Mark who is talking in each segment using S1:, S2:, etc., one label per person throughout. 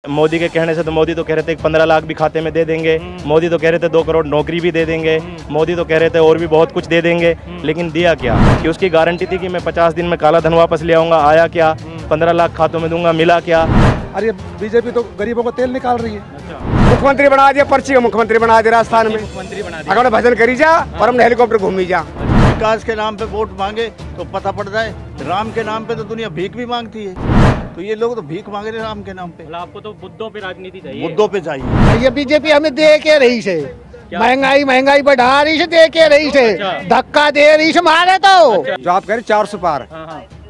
S1: मोदी के कहने से तो मोदी तो कह रहे थे 15 लाख भी खाते में दे देंगे। मोदी तो कह रहे थे 2 करोड़ नौकरी भी दे देंगे। मोदी तो कह रहे थे और भी बहुत कुछ दे देंगे। लेकिन दिया क्या? कि उसकी गारंटी थी कि मैं 50 दिन में काला धन वापस ले आऊंगा। आया क्या? 15 लाख खातों में दूंगा, मिला क्या?
S2: अरे बीजेपी तो गरीबों को तेल निकाल रही है।
S3: मुख्यमंत्री बना दिया, पर्ची का मुख्यमंत्री बना दिया राजस्थान में।
S1: मुख्यमंत्री बना दिया।
S3: अगर भजन करी जा और हमने हेलीकॉप्टर घूमी जा।
S4: विकास के नाम पे वोट मांगे तो पता पड़ जाए, राम के नाम पे तो दुनिया भीख भी मांगती है। तो ये लोग तो भीख मांग रहे हैं राम के नाम पे।
S1: मतलब आपको तो मुद्दों पे राजनीति चाहिए।
S4: मुद्दों पे चाहिए।
S2: ये बीजेपी हमें दे के रही से महंगाई बढ़ा रही से, दे के रही से धक्का दे रही से मारे तो
S3: जो आप कह रहे 400 पार।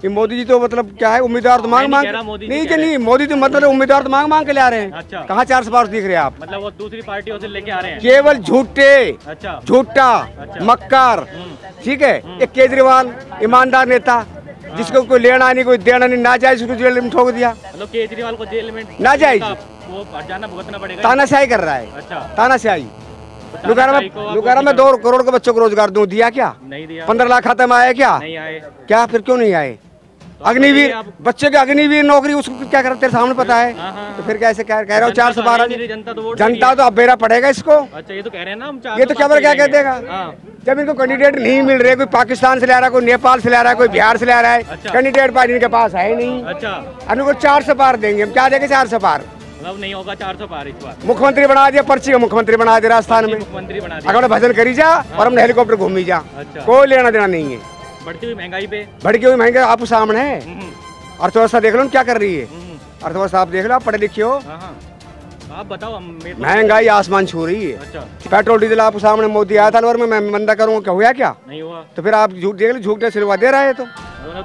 S3: ये मोदी जी तो मतलब क्या है, उम्मीदवार तो मांग नहीं मोदी तो मतलब उम्मीदवार तो मांग के ला रहे हैं।
S1: अच्छा।
S3: कहाँ 400 पार दिख रहे हैं आप?
S1: मतलब वो दूसरी पार्टियों से लेके आ रहे हैं।
S3: केवल झूठे,
S1: अच्छा।
S3: झूठा, मक्कार, ठीक है। एक केजरीवाल ईमानदार नेता जिसको कोई लेना नहीं कोई देना नहीं, ना जाए उसको जेल में ठोक दिया।
S1: मतलब केजरीवाल को जेल में
S3: ना जाए,
S1: वो जाना भुगतना पड़ेगा।
S3: तानाशाही कर रहा है।
S1: अच्छा।
S3: तानाशाही। लुगारा में 2 करोड़ के बच्चों को रोजगार दूं, दिया क्या?
S1: नहीं दिया।
S3: 15 लाख खाते में आया क्या?
S1: नहीं आए।
S3: क्या फिर क्यों नहीं आए? अग्निवीर बच्चे के अग्निवीर नौकरी उसको क्या करते तेरे सामने पता है। तो फिर कैसे कह रहा हूँ 412? जनता तो अब बेरा पड़ेगा इसको।
S1: अच्छा, ये तो कह रहे हैं ना हम।
S3: ये तो क्या कह देगा? जब इनको कैंडिडेट नहीं मिल रहे, कोई पाकिस्तान से ले रहा है, कोई नेपाल से ले रहा है, कोई बिहार से ले रहा है। कैंडिडेट पार्टी इनके पास है नहीं।
S1: अच्छा।
S3: उनको 400 पार देंगे, हम क्या देंगे 400 पार?
S1: मतलब नहीं होगा 400 पार इस बार।
S3: मुख्यमंत्री बना दिया, पर्ची का मुख्यमंत्री बना दिया राजस्थान में।
S1: मुख्यमंत्री बना दिया।
S3: अगर भजन करी जा और हमने हेलीकॉप्टर घूमी जा।
S1: अच्छा।
S3: कोई लेना देना नहीं है।
S1: बढ़ती हुई महंगाई पे।
S3: बढ़ती हुई महंगाई आपको सामने है। अर्थव्यवस्था देख लो क्या कर रही है। अर्थव्यवस्था आप देख लो, आप पढ़े लिखे हो।
S1: आप बताओ।
S3: महंगाई आसमान छू रही है।
S1: अच्छा।
S3: पेट्रोल डीजल आपके सामने मोदी आया था और मैं मंदा करूंगा, क्या हुआ? क्या
S1: नहीं हुआ। तो
S3: फिर आप झूठ देख लो, झूठ सिलवा दे रहा है। तो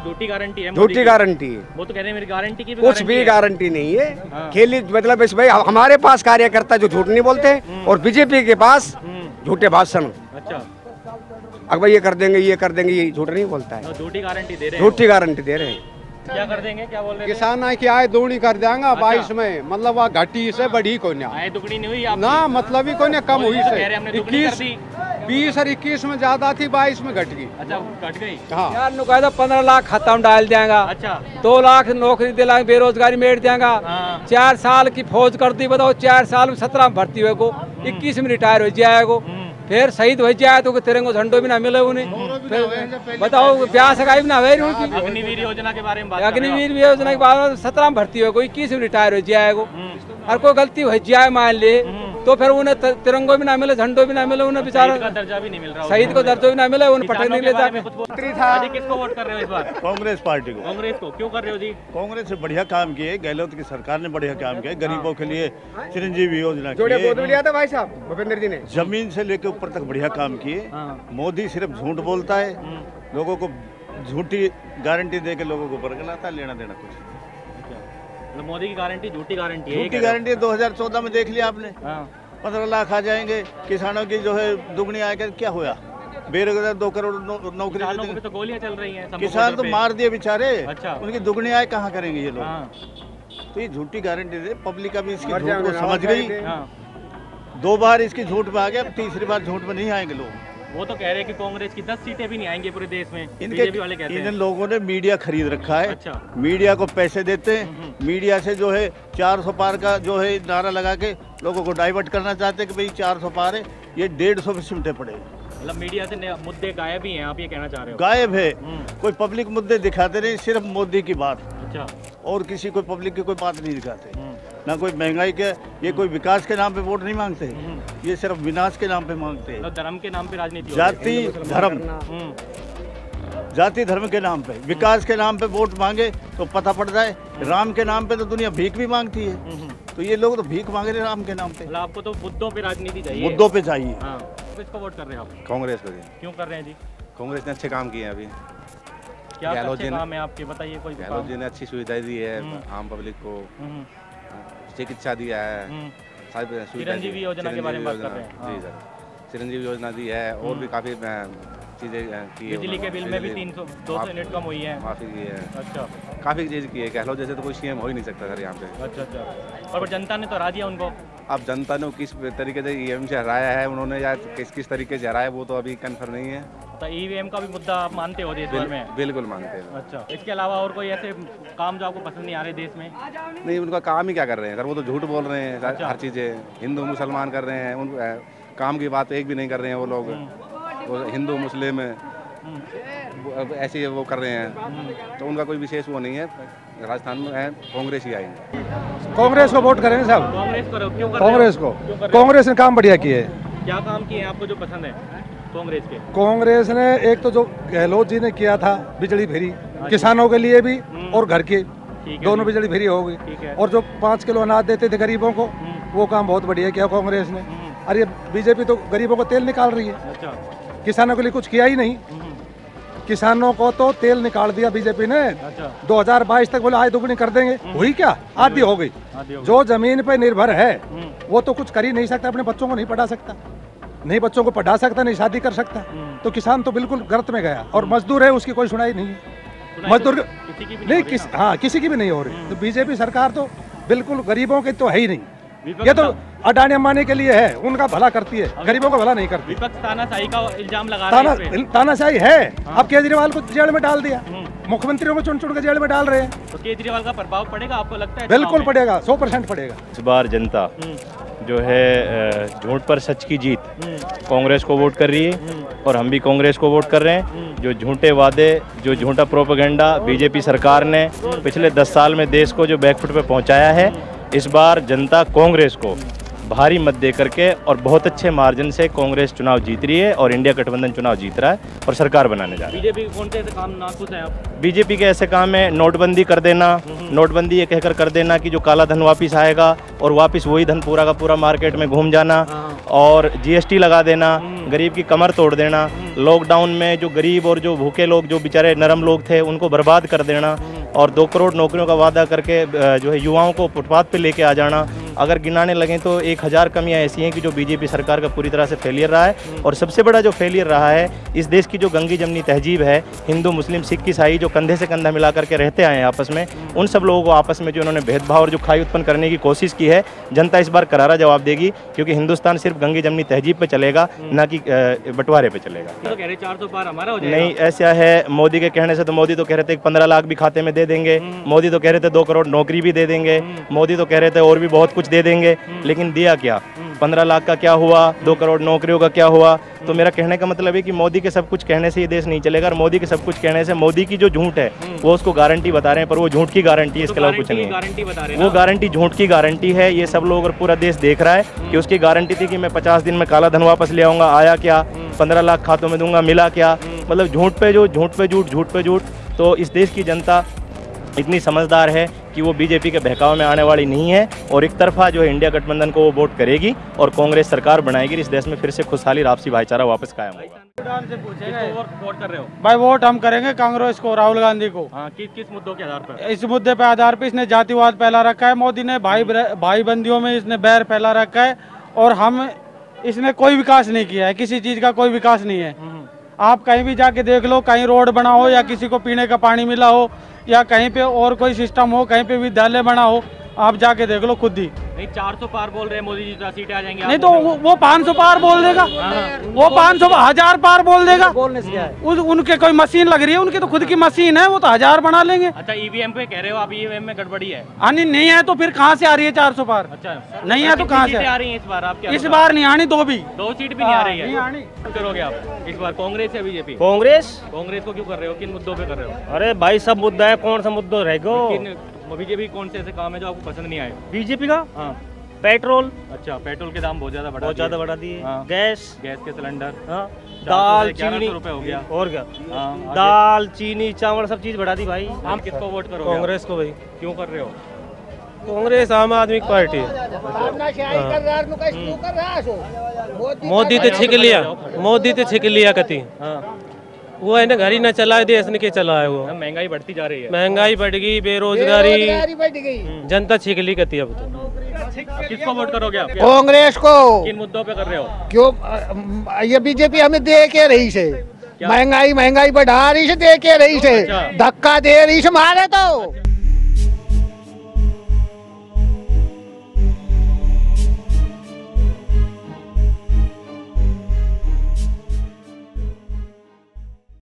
S1: झूठी गारंटी है।
S3: झूठी गारंटी है।
S1: वो तो कह रहे हैं मेरी गारंटी की
S3: कुछ भी गारंटी नहीं है। खेली मतलब इस भाई हमारे पास कार्यकर्ता जो झूठ नहीं बोलते और बीजेपी के पास झूठे भाषण।
S1: अच्छा।
S3: अगर ये कर देंगे ये झूठ नहीं बोलता है।
S1: झूठी गारंटी दे रहे हैं।
S3: झूठी गारंटी दे रहे हैं।
S1: क्या कर देंगे? क्या बोल रहे हैं?
S2: किसान की आय दोगुनी कर देंगे 22 में। मतलब वह घटी से बढ़ी को नहीं,
S1: आय दुगनी नहीं हुई
S2: ना, मतलब ही को नहीं, कम हुई से।
S1: 21,
S2: 20 और 21 में ज्यादा थी, 22 में घट गई।
S1: अच्छा, घट गई।
S2: हाँ
S5: यार नुकायदा 15 लाख खत्म डाल देंगा।
S1: अच्छा।
S5: 2 लाख नौकरी दिलाएंगे, बेरोजगारी मेट देंगा। 4 साल की फौज कर दी, बताओ 4 साल में 17 में भर्ती हुए को, 21 में रिटायर हो जाएगा। फिर शहीद हो जाए तो तिरंगा झंडो भी ना मिले उन्हें। फिर बताओ ब्याह सगाई भी ना हुई उनकी।
S1: अग्निवीर योजना के बारे में बात।
S5: अग्निवीर योजना के बाद 17 में भर्ती हुए को, 21 में रिटायर हो जाएगा। और कोई गलती हो जाए मान ले तो फिर उन्हें तिरंगो भी ना मिले, झंडो भी ना मिले, उन्हें बेचारा
S1: का दर्जा भी नहीं मिल रहा।
S5: शहीद को दर्जा भी ना मिले, उन्हें पटक नहीं ले जाते।
S1: किसको वोट कर रहे हो इस बार?
S4: कांग्रेस पार्टी को।
S1: कांग्रेस को क्यों कर रहे हो जी?
S4: कांग्रेस से बढ़िया काम किए, गहलोत की सरकार ने बढ़िया काम किया। गरीबों के लिए चिरंजीवी योजना
S3: लिया था भाई साहब भूपेंद्र जी ने।
S4: जमीन से लेकर ऊपर तक बढ़िया काम किए। मोदी सिर्फ झूठ बोलता है, लोगों को झूठी गारंटी दे के लोगों को बरगलाता है, लेना देना कुछ।
S1: मतलब मोदी की गारंटी झूठी गारंटी है।
S4: झूठी गारंटी 2014 में देख लिया आपने। 15 लाख आ जाएंगे, किसानों की जो है दुगनी आएगा, क्या हुआ? बेरोजगार 2 करोड़ नौकरी
S1: पे तो गोलियां चल रही हैं।
S4: किसान तो मार दिए बेचारे।
S1: अच्छा।
S4: उनकी दुगनी आय कहाँ करेंगे ये लोग? तो ये झूठी गारंटी दे, पब्लिक अभी इसकी झूठ को समझ गई। 2 बार इसकी झूठ में आ गया, 3री बार झूठ में नहीं आएंगे लोग।
S1: वो तो कह रहे हैं कि कांग्रेस की 10 सीटें भी नहीं आएंगी पूरे देश में।
S4: इनके
S1: वाले कहते हैं
S4: इन लोगों ने मीडिया खरीद रखा है।
S1: अच्छा।
S4: मीडिया को पैसे देते हैं, मीडिया से जो है 400 पार का जो है नारा लगा के लोगों को डाइवर्ट करना चाहते हैं कि भाई 400 पार है, ये 150 पे सिमटे पड़े।
S1: मतलब मीडिया से मुद्दे गायब ही हैं, आप ये कहना चाह रहे हो?
S4: गायब है, कोई पब्लिक मुद्दे दिखाते नहीं, सिर्फ मोदी की बात।
S1: अच्छा।
S4: और किसी कोई पब्लिक की कोई बात नहीं दिखाते, ना कोई महंगाई के, ये कोई विकास के नाम पे वोट नहीं मांगते, ये सिर्फ विनाश के नाम पे मांगते हैं।
S1: धर्म के नाम पे राजनीति,
S4: जाति धर्म के नाम पे, विकास के नाम पे वोट मांगे तो पता पड़ जाए, राम के नाम पे तो दुनिया भीख भी मांगती है। तो ये लोग तो भीख मांग रहे हैं राम के नाम पे।
S1: मतलब आपको तो मुद्दों पे राजनीति चाहिए।
S4: मुद्दों पे चाहिए।
S1: किसको वोट कर रहे हैं आप?
S6: कांग्रेस को।
S1: क्यों कर रहे हैं जी?
S6: कांग्रेस ने अच्छे काम किए हैं अभी।
S1: क्या अच्छे काम है आपके, बताइए कोई।
S6: गहलोत जी ने अच्छी सुविधाएं दी है आम पब्लिक को, चिकित्सा दिया है,
S1: चिरंजीवी योजना के बारे में बात कर रहे हैं।
S6: जी सर, चिरंजीवी योजना दी है और भी काफ़ी चीज़ें की है।
S1: बिजली के बिल में भी 200 यूनिट कम हुई है,
S6: माफ़ी की है।
S1: अच्छा।
S6: काफ़ी चीज़ की है। गहलोत जैसे तो कोई सीएम हो ही नहीं सकता सर यहाँ पे।
S1: अच्छा। और जनता ने तो हरा दिया उनको।
S6: अब जनता ने किस तरीके से ईवीएम से हराया है उन्होंने, या किस तरीके से हराया वो तो अभी कन्फर्म नहीं है।
S7: तो ईवीएम का भी मुद्दा आप मानते हो देश भर में?
S6: बिल्कुल मानते हैं।
S7: अच्छा, इसके अलावा और कोई ऐसे काम जो आपको पसंद नहीं आ रहे देश में?
S6: नहीं, उनका काम ही क्या कर रहे हैं सर, वो तो झूठ बोल रहे हैं। अच्छा। हर चीज़ें हिंदू मुसलमान कर रहे हैं, उन काम की बात एक भी नहीं कर रहे हैं वो लोग। वो हिंदू मुस्लिम ऐसे वो कर रहे हैं, तो उनका कोई विशेष वो नहीं है। राजस्थान में है कांग्रेस ही आएंगे।
S8: कांग्रेस को वोट करेंगे साहब।
S7: कांग्रेस करो, क्यों कर
S8: कांग्रेस को, कांग्रेस ने काम बढ़िया किए।
S7: क्या काम किए आपको जो पसंद है कांग्रेस के?
S8: कांग्रेस ने एक तो जो गहलोत जी ने किया था बिजली फ्री किसानों के लिए भी और घर के दोनों बिजली फ्री हो गई, और जो 5 किलो अनाज देते थे गरीबों को, वो काम बहुत बढ़िया किया कांग्रेस ने। और ये बीजेपी तो गरीबों को तेल निकाल रही है।
S7: अच्छा।
S8: किसानों के लिए कुछ किया ही नहीं। किसानों को तो तेल निकाल दिया बीजेपी ने।
S7: अच्छा।
S8: 2022 तक बोले आय दुगनी कर देंगे, हुई क्या? आधी हो गई। जो जमीन पे निर्भर है वो तो कुछ कर ही नहीं सकता, अपने बच्चों को नहीं पढ़ा सकता, नहीं बच्चों को पढ़ा सकता, नहीं शादी कर सकता। तो किसान तो बिल्कुल गर्त में गया, और मजदूर है उसकी कोई सुनाई नहीं है। मजदूर नहीं, किसी की भी नहीं हो रही। तो बीजेपी सरकार तो बिल्कुल गरीबों की तो है ही नहीं। ये तो अडानी अंबानी के लिए है, उनका भला करती है, गरीबों का भला नहीं करती।
S7: विपक्ष तानाशाही का इल्जाम लगा रहा है।
S8: तानाशाही है। अब केजरीवाल को जेल में डाल दिया, मुख्यमंत्रियों को चुन चुन के जेल में डाल रहे हैं।
S7: तो केजरीवाल का प्रभाव पड़ेगा आपको लगता है?
S8: बिल्कुल पड़ेगा, 100% पड़ेगा।
S1: इस बार जनता जो है झूठ पर सच की जीत, कांग्रेस को वोट कर रही है, और हम भी कांग्रेस को वोट कर रहे हैं। जो झूठे वादे, जो झूठा प्रोपेगेंडा बीजेपी सरकार ने पिछले 10 साल में देश को जो बैकफुट पे पहुंचाया है, इस बार जनता कांग्रेस को भारी मत दे करके और बहुत अच्छे मार्जिन से कांग्रेस चुनाव जीत रही है, और इंडिया गठबंधन चुनाव जीत रहा है और सरकार बनाने जा रहा है।
S7: बीजेपी कौन से काम नाखुश हैं आप?
S1: बीजेपी के ऐसे काम है नोटबंदी कर देना, नोटबंदी ये कहकर कर देना कि जो काला धन वापस आएगा, और वापस वही धन पूरा का पूरा मार्केट में घूम जाना, और जीएसटी लगा देना, गरीब की कमर तोड़ देना, लॉकडाउन में जो गरीब और जो भूखे लोग, जो बेचारे नरम लोग थे, उनको बर्बाद कर देना, और 2 करोड़ नौकरियों का वादा करके जो है युवाओं को फुटपाथ पे लेके आ जाना। अगर गिनाने लगें तो 1000 कमियां ऐसी हैं कि जो बीजेपी सरकार का पूरी तरह से फेलियर रहा है। और सबसे बड़ा जो फेलियर रहा है, इस देश की जो गंगी जमनी तहजीब है, हिंदू मुस्लिम सिख ईसाई जो कंधे से कंधा मिला करके रहते आए हैं आपस में, उन सब लोगों को आपस में जो उन्होंने भेदभाव और जो खाई उत्पन्न करने की कोशिश की है, जनता इस बार करारा जवाब देगी। क्योंकि हिंदुस्तान सिर्फ गंगी जमनी तहजीब पे चलेगा, ना कि बंटवारे पे चलेगा।
S7: तो कह रहे 400 पार हमारा हो जाएगा।
S1: नहीं, ऐसा है मोदी के कहने से। तो मोदी तो कह रहे थे 15 लाख भी खाते में दे देंगे, मोदी तो कह रहे थे 2 करोड़ नौकरी भी दे देंगे, मोदी तो कह रहे थे और भी बहुत कुछ दे देंगे, लेकिन दिया क्या? 15 लाख का क्या हुआ? 2 करोड़ नौकरियों का क्या हुआ? तो मेरा कहने का मतलब है कि मोदी के सब कुछ कहने से ये देश नहीं चलेगा, और मोदी के सब कुछ कहने से मोदी की जो झूठ है वो उसको गारंटी बता रहे हैं, पर वो झूठ की गारंटी है, इसके अलावा कुछ नहीं है। वो गारंटी झूठ की गारंटी है। ये सब लोग और पूरा देश देख रहा है कि उसकी गारंटी थी कि मैं 50 दिन में काला धन वापस ले आऊँगा, आया क्या? 15 लाख खातों में दूंगा, मिला क्या? मतलब झूठ पे झूठ, झूठ पे झूठ, झूठ पे झूठ। तो इस देश की जनता इतनी समझदार है कि वो बीजेपी के बहकाव में आने वाली नहीं है, और एक तरफा जो है इंडिया गठबंधन को वो वोट करेगी और कांग्रेस सरकार बनाएगी। इस देश में फिर से खुशहाली, आपसी भाईचारा वापस कायम होगा।
S7: वोट कर रहे हो
S5: भाई? वोट हम करेंगे कांग्रेस को, राहुल गांधी को।
S7: हाँ, किस मुद्दों के आधार पर?
S5: इस मुद्दे पे आधार पे इसने जातिवाद फैला रखा है, मोदी ने भाई बंदियों में इसने बैर फैला रखा है, और हम इसने कोई विकास नहीं किया है, किसी चीज का कोई विकास नहीं है। आप कहीं भी जाके देख लो, कहीं रोड बना हो, या किसी को पीने का पानी मिला हो, या कहीं पे और कोई सिस्टम हो, कहीं पे विद्यालय बना हो, आप जाके देख लो खुद ही।
S7: नहीं, 400 पार बोल रहे हैं मोदी जी, 10 सीटें आ जाएंगी।
S5: नहीं तो वो 500 पार बोल देगा, वो 500 1000 पार बोल देगा। बोलने से क्या है? उनके कोई मशीन लग रही है, उनकी तो खुद की मशीन है, वो तो 1000 बना लेंगे।
S7: अच्छा, ईवीएम पे कह रहे हो आप, ईवीएम में गड़बड़ी है?
S5: नहीं है तो फिर कहाँ से आ रही है 400 पार?
S7: अच्छा,
S5: नहीं है तो कहाँ से
S7: आ रही है इस बार? आप
S5: इस बार नहीं आनी, 2
S7: सीट भी नहीं आ रही है। करोगे आप इस बार कांग्रेस या बीजेपी?
S9: कांग्रेस
S7: को क्यों कर रहे हो? किन मुद्दों पे कर रहे हो?
S9: अरे भाई सब मुद्दा है, कौन सा मुद्दा रहेगा?
S7: बीजेपी कौन से ऐसे काम है जो आपको पसंद नहीं आए?
S9: बीजेपी का
S7: हाँ,
S9: पेट्रोल।
S7: अच्छा, पेट्रोल के दाम बहुत ज्यादा बढ़ा दिए।
S9: हाँ। गैस
S7: के सिलेंडर,
S9: हाँ। दाल चीनी
S7: रुपए हो गया,
S9: और क्या?
S7: हाँ,
S9: दाल चीनी चावल सब चीज बढ़ा दी भाई।
S7: हम किसको वोट करोगे?
S9: कांग्रेस को भाई।
S7: क्यों कर रहे हो?
S9: कांग्रेस आम आदमी की पार्टी है। मोदी तो छिक लिया कती। वो है ना, घर ही ना चलाए, देश ने के चलाए। वो
S7: महंगाई बढ़ती जा रही है,
S9: महंगाई बढ़ गई, बेरोजगारी, जनता छिकली कती। अब तो
S7: किसको वोट करोगे आप?
S2: कांग्रेस को।
S7: किन मुद्दों पे कर रहे हो?
S2: क्यों? ये बीजेपी हमें दे के रही से, महंगाई बढ़ा रही से, दे के रही से, धक्का दे रही से मारे तो।